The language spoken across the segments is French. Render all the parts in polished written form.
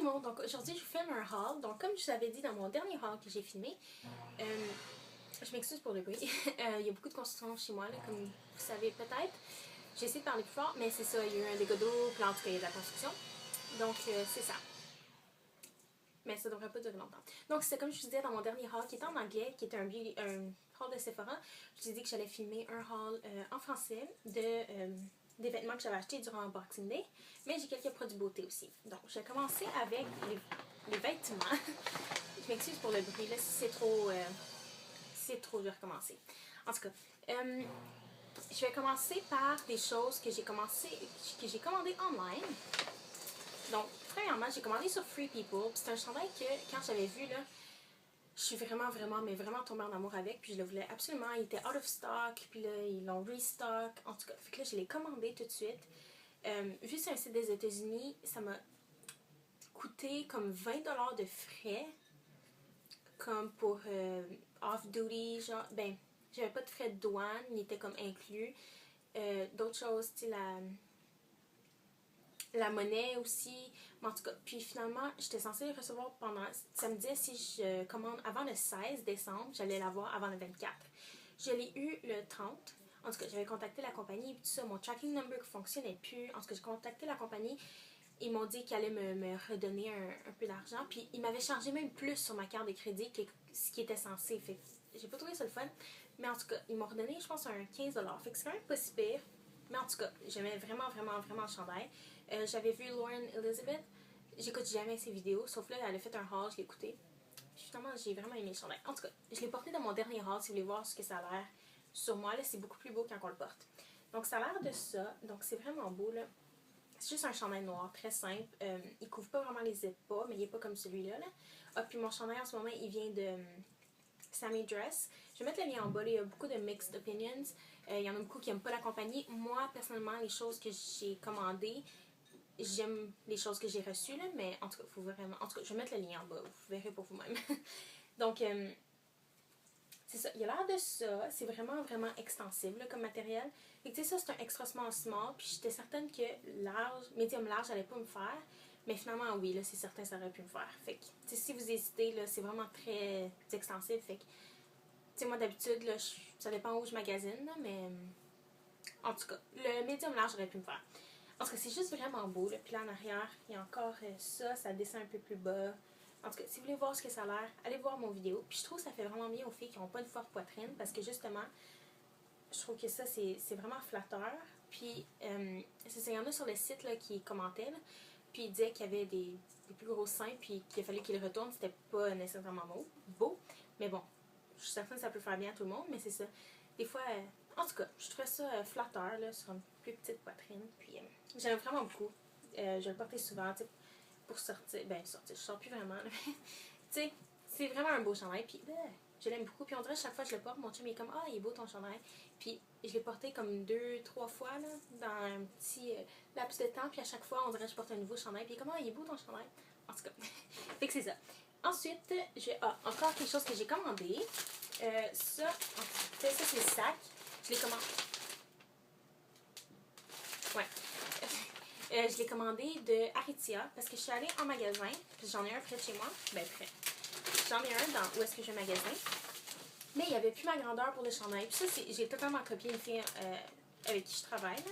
le monde, donc aujourd'hui je vous filme un haul. Donc comme je vous avais dit dans mon dernier haul que j'ai filmé, je m'excuse pour le bruit, il y a beaucoup de construction chez moi, là, comme vous savez peut-être. J'ai essayé de parler plus fort, mais c'est ça, il y a eu un dégât d'eau, puis en tout cas il y a de la construction. Donc c'est ça. Mais ça devrait pas durer longtemps. Donc c'est comme je vous disais dans mon dernier haul qui était en anglais, qui était un haul de Sephora. Je vous ai dit que j'allais filmer un haul en français des vêtements que j'avais achetés durant Boxing Day. Mais j'ai quelques produits beauté aussi. Donc je vais commencer avec les vêtements. Je m'excuse pour le bruit là, si c'est trop, je vais recommencer. En tout cas, je vais commencer par des choses que j'ai commandées online. Donc, premièrement, j'ai commandé sur Free People. C'est un chandail que, quand j'avais vu, là, je suis vraiment tombée en amour avec. Puis je le voulais absolument. Il était out of stock. Puis là, ils l'ont restock. En tout cas, fait que là, je l'ai commandé tout de suite. Vu sur un site des États-Unis, ça m'a coûté comme 20$ de frais. Comme pour off-duty. Genre, ben, j'avais pas de frais de douane. Il était comme inclus. D'autres choses, style la monnaie aussi. Mais en tout cas, puis finalement, j'étais censée le recevoir pendant. Ça me disait si je commande avant le 16 décembre, j'allais l'avoir avant le 24. Je l'ai eu le 30. En tout cas, j'avais contacté la compagnie et tout ça. Mon tracking number ne fonctionnait plus. En tout cas, j'ai contacté la compagnie. Ils m'ont dit qu'ils allaient me redonner un peu d'argent. Puis ils m'avaient chargé même plus sur ma carte de crédit que ce qui était censé. Fait que j'ai pas trouvé ça le fun. Mais en tout cas, ils m'ont redonné, je pense, un 15$. Fait que c'est quand même pas si pire. Mais en tout cas, j'aimais vraiment le chandail. J'avais vu Lauren Elizabeth. J'écoute jamais ses vidéos, sauf là, elle a fait un haul, je l'ai écouté. Puis finalement, j'ai vraiment aimé le chandail. En tout cas, je l'ai porté dans mon dernier haul, si vous voulez voir ce que ça a l'air sur moi. Là, c'est beaucoup plus beau quand on le porte. Donc, ça a l'air de ça. Donc, c'est vraiment beau, là. C'est juste un chandail noir, très simple. Il couvre pas vraiment les épaules, mais il est pas comme celui-là, là. Ah, puis mon chandail, en ce moment, il vient de Sammy Dress. Je vais mettre le lien en bas. Là. Il y a beaucoup de mixed opinions. Il y en a beaucoup qui n'aiment pas la compagnie. Moi, personnellement, les choses que j'ai commandées, j'aime les choses que j'ai reçues, là, mais en tout cas, faut vraiment. En tout cas, je vais mettre le lien en bas, vous verrez pour vous-même. Donc, c'est ça. Il a l'air de ça. C'est vraiment extensible là, comme matériel. Et tu sais, ça, c'est un extra small, puis j'étais certaine que large, médium large, ça allait pas me faire. Mais finalement, oui, là, c'est certain, ça aurait pu me faire. Fait que, tu sais, si vous hésitez, là, c'est vraiment très extensible. Fait que, tu sais, moi, d'habitude, là, ça dépend où je magasine, là, mais en tout cas, le médium large aurait pu me faire. En tout cas, c'est juste vraiment beau. Là. Puis là, en arrière, il y a encore ça descend un peu plus bas. En tout cas, si vous voulez voir ce que ça a l'air, allez voir mon vidéo. Puis je trouve que ça fait vraiment bien aux filles qui n'ont pas une forte poitrine parce que justement, je trouve que ça, c'est vraiment flatteur. Puis, c'est ça, il y en a sur le site là, qui commentaient. Là, puis ils disaient qu'il y avait des plus gros seins, puis qu'il a fallu qu'ils le retournent. C'était pas nécessairement beau. Mais bon, je suis certaine que ça peut faire bien à tout le monde, mais c'est ça. Des fois, en tout cas, je trouvais ça flatteur là, sur une plus petite poitrine. Puis, j'aime vraiment beaucoup. Je vais le porter souvent, tu sais, pour sortir. Ben, sortir, je sors plus vraiment. Tu sais, c'est vraiment un beau chandail. Puis, je l'aime beaucoup. Puis, on dirait chaque fois que je le porte, mon chum est comme, ah, il est beau ton chandail. Puis, je l'ai porté comme 2-3 fois, là, dans un petit laps de temps. Puis, à chaque fois, on dirait que je porte un nouveau chandail. Puis, il est comme, ah, il est beau ton chandail. En tout cas, fait que c'est ça. Ensuite, j'ai encore quelque chose que j'ai commandé. Ça, c'est le sac. Je l'ai commandé. Ouais. Je l'ai commandé de Aritzia parce que je suis allée en magasin. Puis j'en ai un près de chez moi. Ben, près. J'en ai un dans où est-ce que je magasin. Mais il n'y avait plus ma grandeur pour le chandail. Puis ça, j'ai totalement copié une fille avec qui je travaille. Là.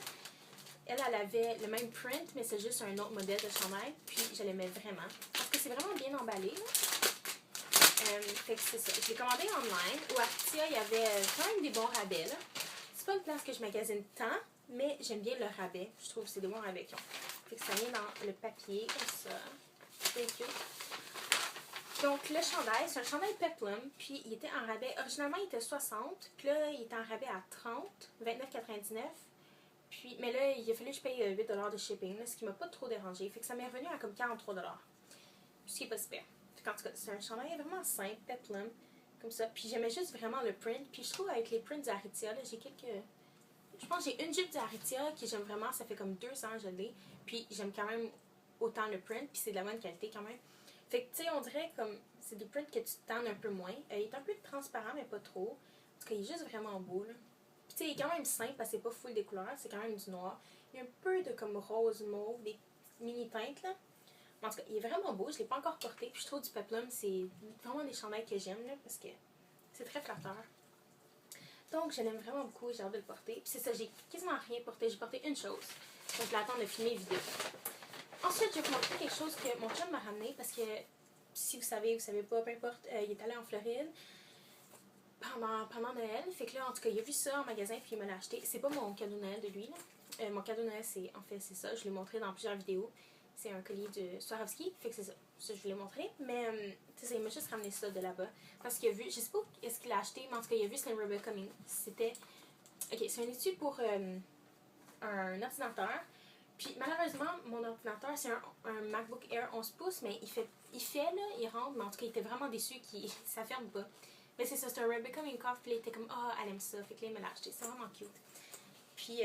Elle avait le même print, mais c'est juste un autre modèle de chandail. Puis je l'aimais vraiment. Parce que c'est vraiment bien emballé. Là. Fait que c'est ça. Je l'ai commandé online. Au Aritzia, il y avait quand même des bons rabais. Là. C'est pas une place que je magasine tant, mais j'aime bien le rabais. Je trouve que c'est des bons rabais qu'ils ont. Fait que ça vient dans le papier, comme ça. C'est cute. Donc, le chandail, c'est un chandail Peplum, puis il était en rabais. Originalement, il était 60, puis là, il était en rabais à 30, 29,99. Puis, mais là, il a fallu que je paye 8$ de shipping, là, ce qui m'a pas trop dérangé. Fait que ça m'est revenu à comme 43$. Ce qui est pas super. En tout cas, c'est un chandail vraiment simple, Peplum, comme ça. Puis j'aimais juste vraiment le print. Puis je trouve avec les prints d'Aritzia, là, j'ai quelques... Je pense que j'ai une jupe d'Aritzia que j'aime vraiment. Ça fait comme 2 ans que je l'ai. Puis j'aime quand même autant le print. Puis c'est de la bonne qualité quand même. Fait que tu sais, on dirait comme... C'est des prints que tu te tendes un peu moins. Il est un peu transparent, mais pas trop. En tout cas, il est juste vraiment beau, là. Puis tu sais, il est quand même simple parce que c'est pas full des couleurs. C'est quand même du noir. Il y a un peu de comme rose mauve, des mini teintes, là. En tout cas, il est vraiment beau. Je ne l'ai pas encore porté. Puis je trouve du peplum, c'est vraiment des chandails que j'aime, là, parce que c'est très flatteur. Donc, je l'aime vraiment beaucoup. J'ai hâte de le porter. Puis c'est ça, j'ai quasiment rien porté. J'ai porté une chose. Donc, je vais attendre de filmer une vidéo. Ensuite, je vais vous montrer quelque chose que mon chum m'a ramené parce que, si vous savez pas, peu importe, il est allé en Floride pendant Noël. Fait que là, en tout cas, il a vu ça en magasin puis il me l'a acheté. C'est pas mon cadeau de Noël de lui, là. Mon cadeau de Noël, c'est ça. Je l'ai montré dans plusieurs vidéos. C'est un collier de Swarovski. Fait que c'est ça. Ça, je vous l'ai montré. Mais, tu sais, il m'a juste ramené ça de là-bas. Parce qu'il a vu, je sais pas est-ce qu'il a acheté, mais en tout cas, il a vu c'était une Rebecca Ming. C'était, ok, c'est un étui pour un ordinateur. Puis malheureusement, mon ordinateur, c'est un MacBook Air 11 pouces, mais il rentre, mais en tout cas, il était vraiment déçu qu'il ça ferme pas. Mais c'est ça, c'est un Rebecca Minkoff, puis il était comme, ah, elle aime ça, fait que là, il me l'a acheté, c'est vraiment cute. Puis,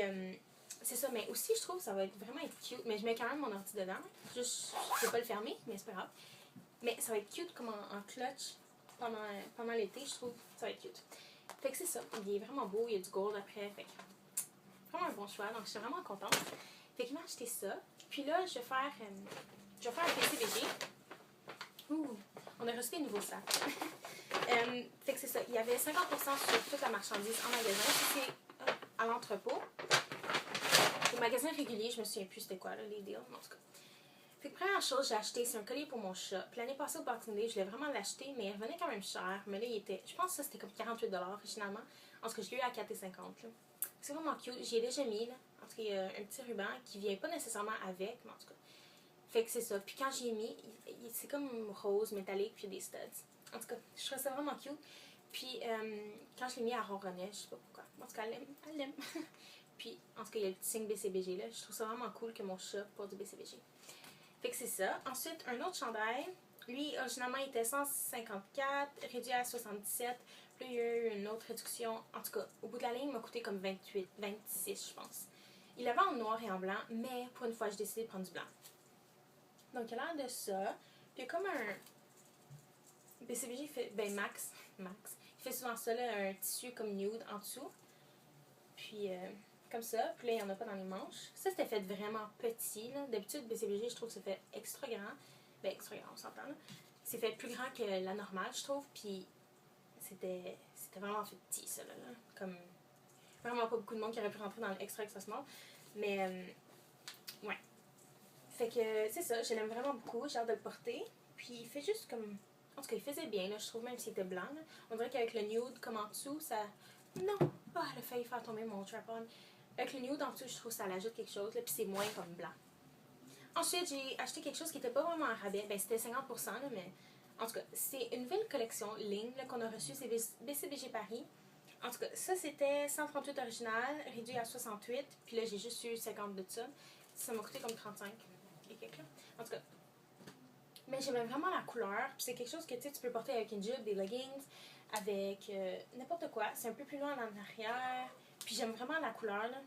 c'est ça, mais aussi, je trouve que ça va vraiment être cute, mais je mets quand même mon ordi dedans, juste, je peux pas le fermer, mais c'est pas grave. Mais ça va être cute comme en clutch pendant l'été, je trouve, ça va être cute. Fait que c'est ça, il est vraiment beau, il y a du gold après, fait que vraiment un bon choix, donc je suis vraiment contente. Fait qu'il m'a acheté ça. Puis là, je vais faire un PCBG. Ouh, on a reçu des nouveaux sacs. Fait que c'est ça. Il y avait 50% sur toute la marchandise en magasin. C'est à l'entrepôt. Les magasins réguliers, je me souviens plus c'était quoi, là, les deals, en tout cas. Fait que première chose, j'ai acheté, c'est un collier pour mon chat. Puis l'année passée au Boxing Day, je voulais vraiment l'acheter, mais il revenait quand même cher. Mais là, je pense que ça c'était comme 48$ finalement. En tout cas, je l'ai eu à 4,50$. C'est vraiment cute. J'y ai déjà mis, là. En tout cas, il y a un petit ruban qui vient pas nécessairement avec, mais en tout cas. Fait que c'est ça. Puis quand j'y ai mis, c'est comme rose, métallique, puis des studs. En tout cas, je trouve ça vraiment cute. Puis quand je l'ai mis à ronronnet, je sais pas pourquoi. En tout cas, elle l'aime. Puis en tout cas, il y a le petit signe BCBG là. Je trouve ça vraiment cool que mon chat porte du BCBG. Fait que c'est ça. Ensuite, un autre chandail. Lui, originalement, il était 154, réduit à 77. Puis il y a eu une autre réduction. En tout cas, au bout de la ligne, il m'a coûté comme 26, je pense. Il l'avait en noir et en blanc, mais pour une fois, j'ai décidé de prendre du blanc. Donc, il a l'air de ça. Puis il y a comme un BCBG, fait, Max. Il fait souvent ça, là, un tissu comme nude en dessous. Puis, comme ça. Puis là, il n'y en a pas dans les manches. Ça, c'était fait vraiment petit. D'habitude, BCBG, je trouve que c'est fait extra grand. Ben, extra grand, on s'entend, là. C'est fait plus grand que la normale, je trouve. Puis, c'était vraiment fait petit, ça, là. Comme, vraiment pas beaucoup de monde qui aurait pu rentrer dans l'extra small. Mais, ouais. Fait que, c'est ça, je l'aime vraiment beaucoup. J'ai hâte de le porter. Puis, il fait juste comme... En tout cas, il faisait bien, là, je trouve, même s'il était blanc. Là. On dirait qu'avec le nude comme en dessous, ça... Non! Ah, elle a failli faire tomber mon tripod. Avec le nude en dessous, je trouve que ça l'ajoute quelque chose, là, puis c'est moins comme blanc. Ensuite, j'ai acheté quelque chose qui n'était pas vraiment en rabais. Ben, c'était 50%, là, mais... En tout cas, c'est une nouvelle collection ligne qu'on a reçue, c'est BCBG Paris. En tout cas, ça, c'était 138 original, réduit à 68. Puis là, j'ai juste eu 50 de ça. Ça m'a coûté comme 35 et quelques, là. En tout cas... Mais j'aimais vraiment la couleur. Puis c'est quelque chose que tu peux porter avec une jupe, des leggings, avec n'importe quoi. C'est un peu plus loin en arrière. Puis j'aime vraiment la couleur, là.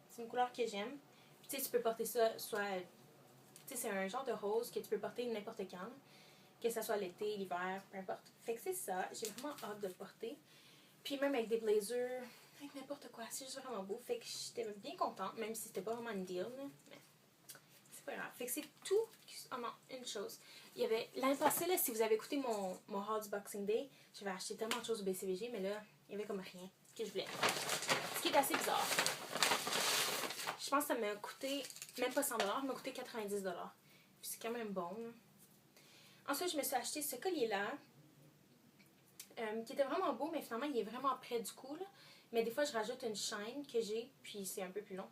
C'est une couleur que j'aime. Puis tu sais, tu peux porter ça soit... Tu sais, c'est un genre de rose que tu peux porter n'importe quand. Que ce soit l'été, l'hiver, peu importe. Fait que c'est ça. J'ai vraiment hâte de le porter. Puis même avec des blazers, avec n'importe quoi. C'est juste vraiment beau. Fait que j'étais bien contente, même si c'était pas vraiment une deal, là. Mais c'est pas grave. Fait que c'est tout... Oh non, une chose. Il y avait l'année passée, là, si vous avez écouté mon haul du Boxing Day, j'avais acheté tellement de choses au BCBG, mais là, il y avait comme rien que je voulais. Ce qui est assez bizarre. Je pense que ça m'a coûté, même pas 100$, ça m'a coûté 90$. Puis c'est quand même bon. Là. Ensuite, je me suis acheté ce collier-là, qui était vraiment beau, mais finalement, il est vraiment près du cou. Là. Mais des fois, je rajoute une chaîne que j'ai, puis c'est un peu plus long.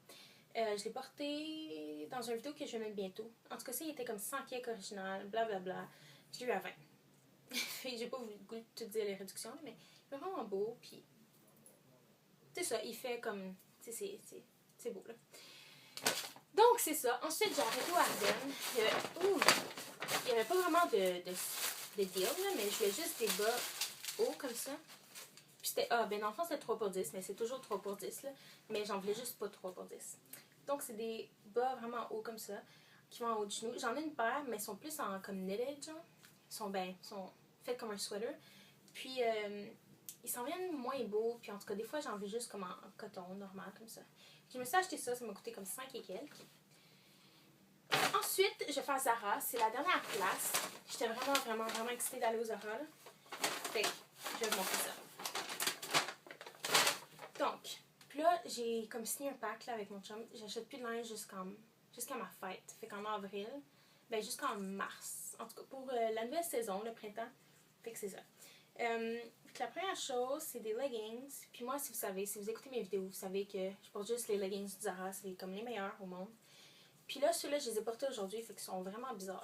Je l'ai porté dans une vidéo que je vais mettre bientôt. En tout cas, ça, il était comme 100 cake original, blablabla. Je l'ai eu à 20. J'ai pas voulu tout dire les réductions, mais il est vraiment beau. Puis, c'est ça, il fait comme. C'est beau, là. Donc, c'est ça. Ensuite, j'ai arrêté au Ardennes. Il y avait pas vraiment de deal, là, mais je voulais juste des bas hauts comme ça. Puis c'était. Ah, ben dans le fond, c'était 3 pour 10, mais c'est toujours 3 pour 10, là. Mais j'en voulais juste pas 3 pour 10. Donc, c'est des bas vraiment hauts comme ça, qui vont en haut du genou. J'en ai une paire, mais ils sont plus en comme knitted, genre. Ils sont faits comme un sweater. Puis, ils s'en viennent moins beaux. Puis, en tout cas, des fois, j'en veux juste comme en coton, normal, comme ça. Je me suis acheté ça, ça m'a coûté comme 5 et quelques. Ensuite, je vais faire Zara. C'est la dernière place. J'étais vraiment excitée d'aller au Zara. Là. Fait que je vais vous montrer ça. Donc, puis là, j'ai comme signé un pack là, avec mon chum. J'achète plus de linge jusqu'à ma fête. Fait qu'en avril, ben jusqu'en mars. En tout cas, pour la nouvelle saison, le printemps. Fait que c'est ça. La première chose, c'est des leggings. Puis moi, si vous écoutez mes vidéos, vous savez que je porte juste les leggings du Zara. C'est comme les meilleurs au monde. Puis là, ceux-là, je les ai portés aujourd'hui, fait qu'ils sont vraiment bizarres.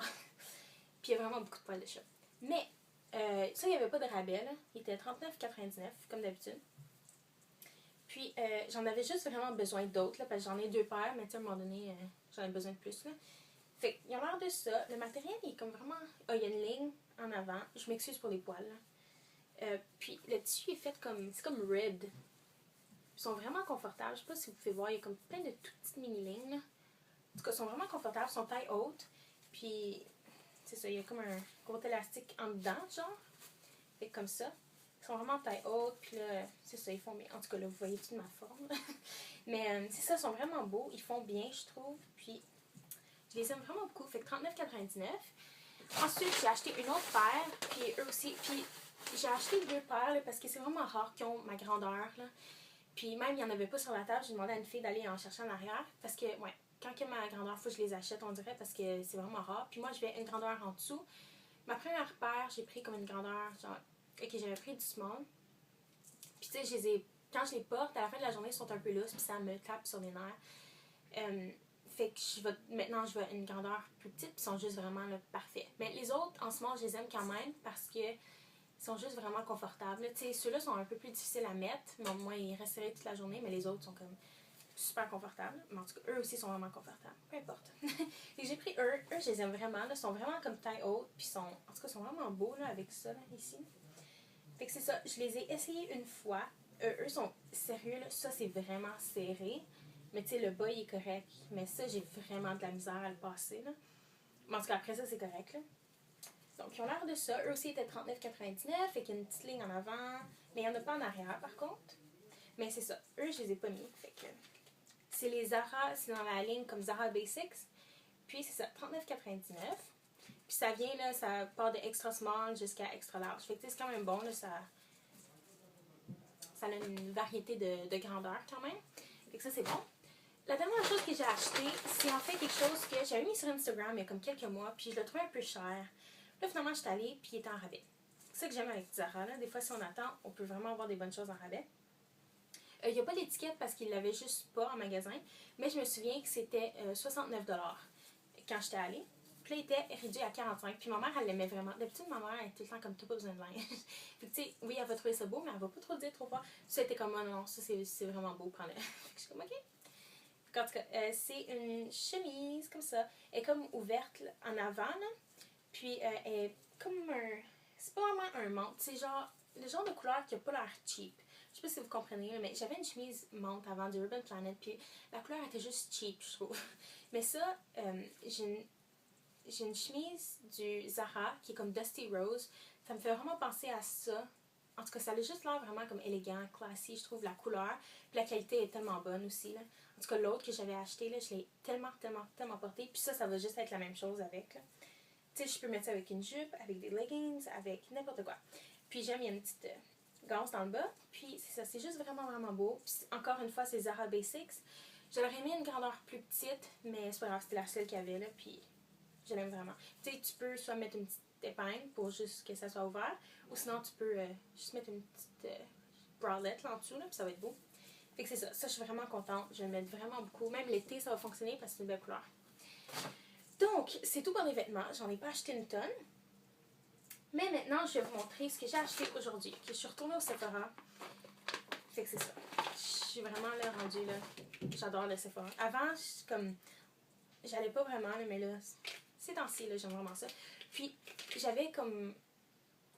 Puis il y a vraiment beaucoup de poils de chat. Mais, ça, il n'y avait pas de rabais, là. Il était 39,99 comme d'habitude. Puis, j'en avais juste vraiment besoin d'autres, là, parce que j'en ai 2 paires, mais à un moment donné, j'en ai besoin de plus, là. Fait qu'ils ont l'air de ça. Le matériel, il est comme vraiment... Ah, il y a une ligne en avant. Je m'excuse pour les poils, là. Puis, le tissu est fait comme... C'est comme red. Ils sont vraiment confortables. Je sais pas si vous pouvez voir, il y a comme plein de toutes petites mini-lignes, là. En tout cas, ils sont vraiment confortables, ils sont taille haute. Puis, c'est ça, il y a comme un gros élastique en dedans, genre. Fait comme ça. Ils sont vraiment taille haute, puis là, c'est ça, ils font bien. En tout cas, là, vous voyez toute ma forme. Mais c'est ça, ils sont vraiment beaux, ils font bien, je trouve. Puis, je les aime vraiment beaucoup. Fait que 39,99. Ensuite, j'ai acheté une autre paire, puis eux aussi. Puis, j'ai acheté 2 paires, là, parce que c'est vraiment rare qu'ils ont ma grandeur, là. Puis, même, il n'y en avait pas sur la table. J'ai demandé à une fille d'aller en chercher en arrière, parce que, ouais. Quand il y a ma grandeur, il faut que je les achète, on dirait, parce que c'est vraiment rare. Puis moi, je vais une grandeur en dessous. Ma première paire, j'ai pris comme une grandeur, genre... Ok, j'avais pris du small. Puis tu sais, quand je les porte, à la fin de la journée, ils sont un peu lousses, puis ça me tape sur les nerfs. Fait que maintenant, je vais une grandeur plus petite, puis ils sont juste vraiment là, parfaits. Mais les autres, en small, je les aime quand même, parce que ils sont juste vraiment confortables. Tu sais, ceux-là sont un peu plus difficiles à mettre. Mais moi, ils resteraient toute la journée, mais les autres sont comme... super confortables. Mais en tout cas, eux aussi sont vraiment confortables. Peu importe. Et j'ai pris eux. Eux, je les aime vraiment. Là, ils sont vraiment comme taille haute. Puis en tout cas, ils sont vraiment beaux là, avec ça, là, ici. Fait que c'est ça. Je les ai essayés une fois. Eux sont sérieux. Là. Ça, c'est vraiment serré. Mais tu sais, le bas, il est correct. Mais ça, j'ai vraiment de la misère à le passer. Là. Mais en tout cas, après ça, c'est correct. Là. Donc, ils ont l'air de ça. Eux aussi étaient 39,99. Fait qu'il y a une petite ligne en avant. Mais il n'y en a pas en arrière, par contre. Mais c'est ça. Eux, je les ai pas mis. Fait que... c'est les Zara, c'est dans la ligne comme Zara Basics. Puis c'est ça, 39,99. Puis ça vient, là, ça part de extra small jusqu'à extra large. Fait que c'est quand même bon, là, ça a une variété de grandeur quand même. Fait que ça, c'est bon. La dernière chose que j'ai achetée, c'est en fait quelque chose que j'avais mis sur Instagram il y a comme quelques mois, puis je le trouvais un peu cher. Là, finalement, je suis allée, puis il était en rabais. C'est ça que j'aime avec Zara, là. Des fois, si on attend, on peut vraiment avoir des bonnes choses en rabais. Il n'y a pas d'étiquette parce qu'il ne l'avait juste pas en magasin, mais je me souviens que c'était 69$ quand j'étais allée. Puis là, il était réduit à 45$. Puis ma mère, elle l'aimait vraiment. D'habitude, ma mère, elle est tout le temps comme t'as pas besoin de linge. Fait que tu sais, oui, elle va trouver ça beau, mais elle va pas trop le dire trop fort. Ça, était comme, oh, non, ça c'est vraiment beau, prends-le. Je suis comme, ok. En tout cas, c'est une chemise comme ça. Elle est comme ouverte là, en avant, là. Puis elle est comme un. C'est pas vraiment un menthe. C'est genre le genre de couleur qui a pas l'air cheap. Je sais pas si vous comprenez, mais j'avais une chemise menthe avant du Urban Planet, puis la couleur était juste cheap, je trouve. Mais ça, j'ai une chemise du Zara qui est comme Dusty Rose. Ça me fait vraiment penser à ça. En tout cas, ça a juste l'air vraiment comme élégant, classy, je trouve, la couleur. Puis la qualité est tellement bonne aussi, là. En tout cas, l'autre que j'avais acheté, là, je l'ai tellement porté. Puis ça va juste être la même chose avec, là. Tu sais, je peux mettre ça avec une jupe, avec des leggings, avec n'importe quoi. Puis j'aime, il y a une petite ganse dans le bas. Puis c'est ça, c'est juste vraiment beau. Puis encore une fois, c'est Zara Basics. Je leur ai mis une grandeur plus petite, mais c'est pas grave, c'était la seule qu'il y avait là. Puis je l'aime vraiment. Tu sais, tu peux soit mettre une petite épingle pour juste que ça soit ouvert, ou sinon tu peux juste mettre une petite bralette là en dessous, là, puis ça va être beau. Fait que c'est ça. Ça, je suis vraiment contente. Je vais le mettre vraiment beaucoup. Même l'été, ça va fonctionner parce que c'est une belle couleur. Donc, c'est tout pour les vêtements. J'en ai pas acheté une tonne. Mais maintenant, je vais vous montrer ce que j'ai acheté aujourd'hui. Okay, je suis retournée au Sephora. Fait que c'est ça. Je suis vraiment là, rendue là. J'adore le Sephora. Avant, j'allais pas vraiment, là, mais là, ces temps-ci, là, j'aime vraiment ça. Puis, j'avais comme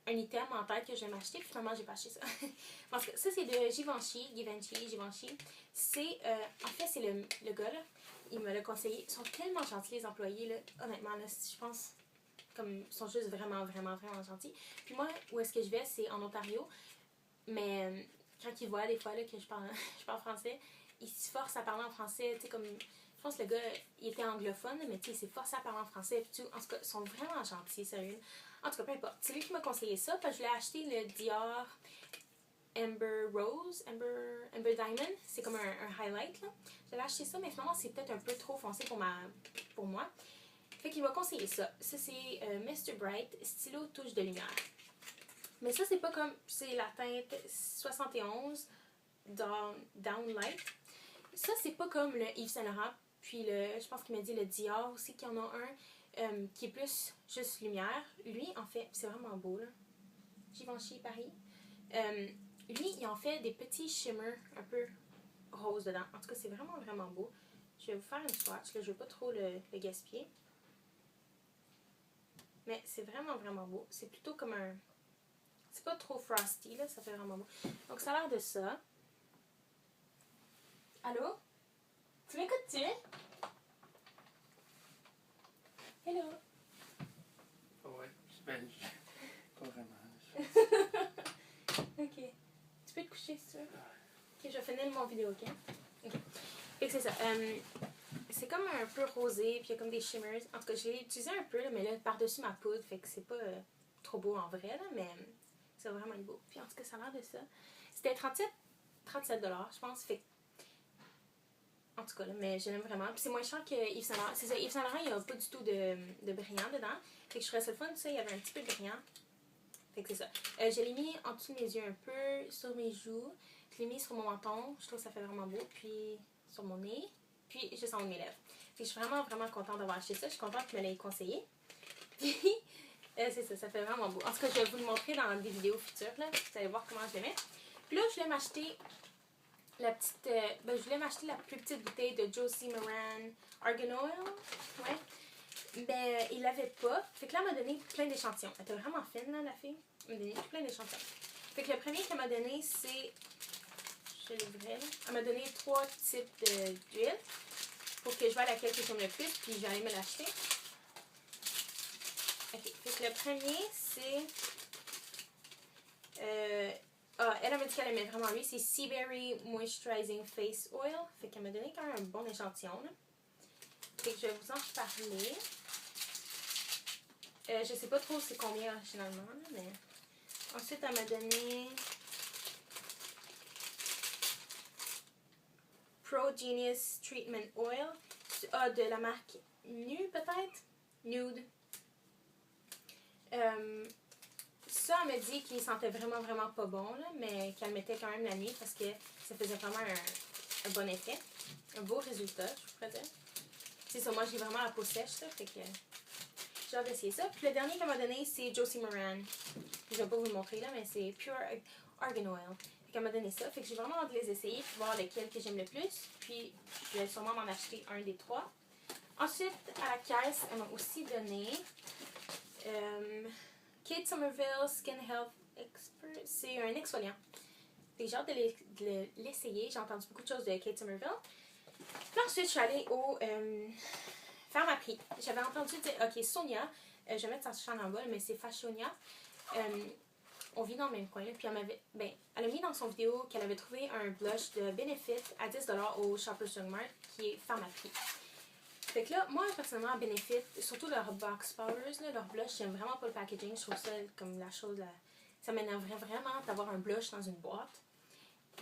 un item en tête que je vais m'acheter, puis finalement, j'ai pas acheté ça. Parce que ça, c'est de Givenchy. C'est, en fait, c'est le gars, là. Il me l'a conseillé. Ils sont tellement gentils, les employés, là. Honnêtement, là, je pense, comme, ils sont juste vraiment gentils. Puis moi, où est-ce que je vais, c'est en Ontario. Mais quand ils voient, des fois, là, que je parle français, ils se forcent à parler en français, tu sais, comme... Je pense que le gars, il était anglophone, mais tu sais, il s'est forcé à parler en français. Puis tout. En tout cas, ils sont vraiment gentils, sérieux. En tout cas, peu importe. C'est lui qui m'a conseillé ça, parce que je l'ai acheté le Dior Amber Rose, Amber Diamond. C'est comme un highlight, là. J'avais acheté ça, mais finalement, c'est peut-être un peu trop foncé pour moi. Fait qu'il m'a conseillé ça. Ça, c'est Mr. Bright, stylo touche de lumière. Mais ça, c'est pas comme... C'est la teinte 71 Downlight. Ça, c'est pas comme le Yves Saint Laurent. Puis, je pense qu'il m'a dit le Dior aussi, qu'il y en a un qui est plus juste lumière. Lui, en fait, c'est vraiment beau, là. Givenchy Paris. Lui, il en fait des petits shimmers un peu roses dedans. En tout cas, c'est vraiment, vraiment beau. Je vais vous faire une swatch. Là, je veux pas trop le gaspiller. Mais c'est vraiment, vraiment beau. C'est plutôt comme un... C'est pas trop frosty, là. Ça fait vraiment beau. Donc, ça a l'air de ça. Allô? Tu m'écoutes-tu? Hello? Ouais, ben, pas vraiment. Ok. Tu peux te coucher si tu veux. Ok, je vais finir mon vidéo, ok? Ok. Fait que c'est ça. C'est comme un peu rosé, puis il y a comme des shimmers. En tout cas, je l'ai utilisé un peu, là, mais là, par-dessus ma poudre, fait que c'est pas trop beau en vrai, là, mais c'est vraiment beau. Puis en tout cas, ça a l'air de ça. C'était 37 je pense, fait en tout cas, là, mais je l'aime vraiment. Puis c'est moins cher que Yves Saint Laurent. C'est ça, Yves Saint Laurent, il n'y a pas du tout de brillant dedans. Fait que je trouvais ça le fun, ça, il y avait un petit peu de brillant. Fait que c'est ça. Je l'ai mis en dessous de mes yeux un peu, sur mes joues. Je l'ai mis sur mon menton. Je trouve que ça fait vraiment beau. Puis sur mon nez. Puis juste en haut de mes lèvres. Fait que je suis vraiment, vraiment contente d'avoir acheté ça. Je suis contente qu'il me l'ait conseillé. Puis c'est ça, ça fait vraiment beau. En tout cas, je vais vous le montrer dans des vidéos futures. Là. Vous allez voir comment je l'aimais. Puis là, je voulais m'acheter la petite... je voulais m'acheter la plus petite bouteille de Josie Moran Argan Oil. Ouais. Ben, il l'avait pas. Fait que là, elle m'a donné plein d'échantillons. Elle était vraiment fine, là, la fille. Elle m'a donné plein d'échantillons. Fait que le premier qu'elle m'a donné, c'est... Je l'ouvrais, là. Elle m'a donné 3 types d'huile pour que je vois laquelle que j'aime le plus, puis je vais aller me l'acheter. Ok. Fait que le premier, c'est... elle m'a dit qu'elle aimait vraiment lui. C'est Sea Berry Moisturizing Face Oil. Fait qu'elle m'a donné quand même un bon échantillon, là. Fait que je vais vous en parler. Je sais pas trop c'est combien originalement, là, mais... Ensuite, elle m'a donné... Pro Genius Treatment Oil. De la marque Nude, peut-être? Nude. Ça, elle m'a dit qu'il sentait vraiment, vraiment pas bon, là, mais qu'elle mettait quand même la nuit parce que ça faisait vraiment un bon effet. Un beau résultat, je pourrais dire. C'est ça, moi j'ai vraiment la peau sèche, là, fait que j'ai hâte d'essayer ça. Puis le dernier qu'elle m'a donné, c'est Josie Moran. Je vais pas vous le montrer, là, mais c'est Pure Argan Oil. Fait qu'elle m'a donné ça, fait que j'ai vraiment hâte de les essayer, puis voir lequel que j'aime le plus. Puis je vais sûrement m'en acheter un des 3. Ensuite, à la caisse, elle m'a aussi donné... Kate Somerville Skin Health Expert. C'est un exfoliant. J'ai hâte de l'essayer. J'ai entendu beaucoup de choses de Kate Somerville. Puis ensuite, je suis allée au Pharmaprix. J'avais entendu dire, ok, Sonia, je vais mettre sa chaîne en bas, mais c'est Fashionia. On vit dans le même coin. Puis elle a mis dans son vidéo qu'elle avait trouvé un blush de Benefit à 10$ au Shoppers Drug Mart qui est Pharmaprix. Fait que là, moi, personnellement, à Benefit, surtout leur box powders, là, leur blush, j'aime vraiment pas le packaging. Je trouve ça comme la chose... Ça m'énerverait vraiment d'avoir un blush dans une boîte.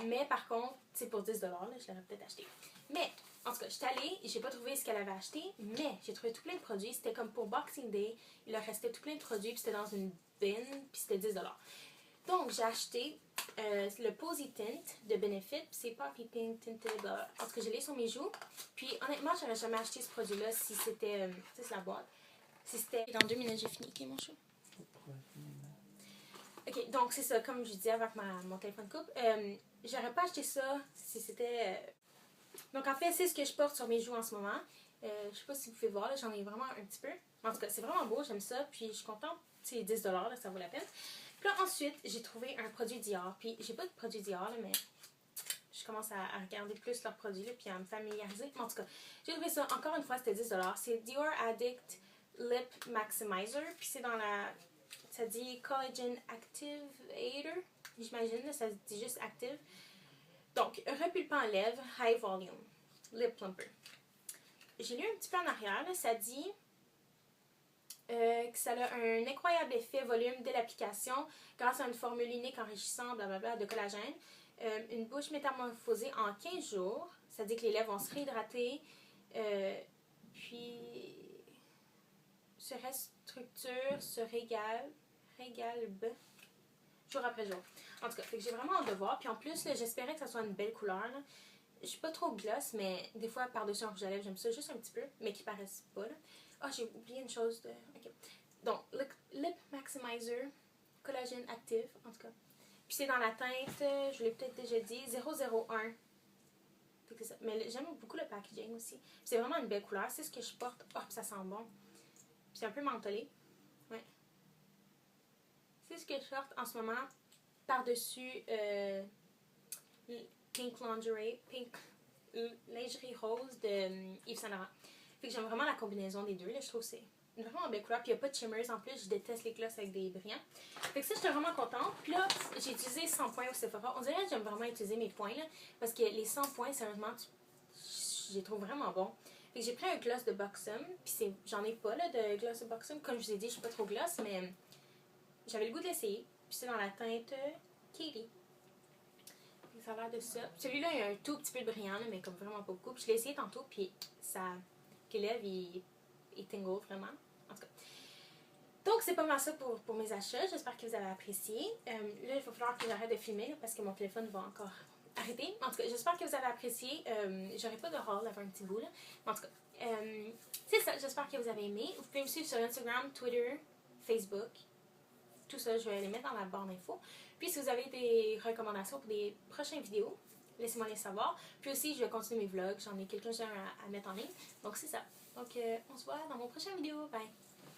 Mais par contre, c'est pour 10$, là, je l'aurais peut-être acheté. Mais, en tout cas, je suis allée, j'ai pas trouvé ce qu'elle avait acheté, mais j'ai trouvé tout plein de produits. C'était comme pour Boxing Day, il leur restait tout plein de produits, puis c'était dans une bin, puis c'était 10$. Donc, j'ai acheté le Posy Tint de Benefit, puis c'est Poppy Pink Tinted, en tout cas, je l'ai sur mes joues. Puis, honnêtement, j'aurais jamais acheté ce produit-là si c'était, tu sais, c'est la boîte. Si c'était... Dans 2 minutes, j'ai fini, ok, mon chou? Ok, donc c'est ça, comme je disais avec mon téléphone coupe, j'aurais pas acheté ça si c'était... Donc, en fait, c'est ce que je porte sur mes joues en ce moment. Je sais pas si vous pouvez voir, j'en ai vraiment un petit peu. En tout cas, c'est vraiment beau, j'aime ça, puis je suis contente. C'est 10$, là, ça vaut la peine. Puis là, ensuite, j'ai trouvé un produit Dior. Puis, j'ai pas de produit Dior, là, mais je commence à regarder plus leurs produits, là, puis à me familiariser. Mais en tout cas, j'ai trouvé ça, encore une fois, c'était 10$. C'est Dior Addict Lip Maximizer. Puis c'est dans la... Ça dit Collagen Activator. J'imagine, ça dit juste Active. Donc, repulpant lèvres, High Volume. Lip Plumper. j'ai lu un petit peu en arrière, là, ça dit que ça a un incroyable effet volume de l'application grâce à une formule unique enrichissant blablabla, de collagène. Une bouche métamorphosée en 15 jours. Ça dit que les lèvres vont se réhydrater. Puis se restructure, se régale jour après jour. En tout cas, j'ai vraiment hâte de voir. Puis en plus, j'espérais que ça soit une belle couleur. Là. Je suis pas trop gloss, mais des fois, par-dessus un rouge à lèvres, j'aime ça juste un petit peu, mais qui paraissent pas. Ah, j'ai oublié une chose de... Ok. Donc, Lip Maximizer, collagène active, en tout cas. Puis c'est dans la teinte, je l'ai peut-être déjà dit, 001. C'est ça. Mais j'aime beaucoup le packaging aussi. C'est vraiment une belle couleur. C'est ce que je porte. Oh, ça sent bon. Puis c'est un peu mentholé. Ouais. C'est ce que je porte en ce moment par-dessus Pink Lingerie, Pink lingerie rose de Yves Saint Laurent. Fait que j'aime vraiment la combinaison des deux. Là, je trouve que c'est une vraiment belle couleur. Puis il n'y a pas de shimmers en plus. Je déteste les gloss avec des brillants. Fait que ça, j'étais vraiment contente. Puis là, j'ai utilisé 100 points au Sephora. On dirait que j'aime vraiment utiliser mes points. Là, parce que les 100 points, sérieusement, je les trouve vraiment bons. Fait que j'ai pris un gloss de Buxom. Puis j'en ai pas là, de gloss de Buxom. Comme je vous ai dit, je suis pas trop gloss. Mais j'avais le goût de l'essayer. Puis c'est dans la teinte Katie. Ça a l'air de ça. Celui-là, il y a un tout petit peu de brillant, là, mais comme vraiment pas beaucoup. Puis je l'ai essayé tantôt, puis ça... Les lèvres, il tingle vraiment. En tout cas. Donc, c'est pas mal ça pour mes achats. J'espère que vous avez apprécié. Là, il va falloir que j'arrête de filmer, là, parce que mon téléphone va encore arrêter. En tout cas, j'espère que vous avez apprécié. J'aurais pas de rôle d'avoir un petit bout, là. Mais en tout cas, c'est ça. J'espère que vous avez aimé. Vous pouvez me suivre sur Instagram, Twitter, Facebook. Tout ça, je vais les mettre dans la barre d'infos. Puis si vous avez des recommandations pour des prochaines vidéos, laissez-moi les savoir. Puis aussi, je vais continuer mes vlogs. J'en ai quelques-uns à mettre en ligne. Donc c'est ça. Donc on se voit dans mon prochain vidéo. Bye!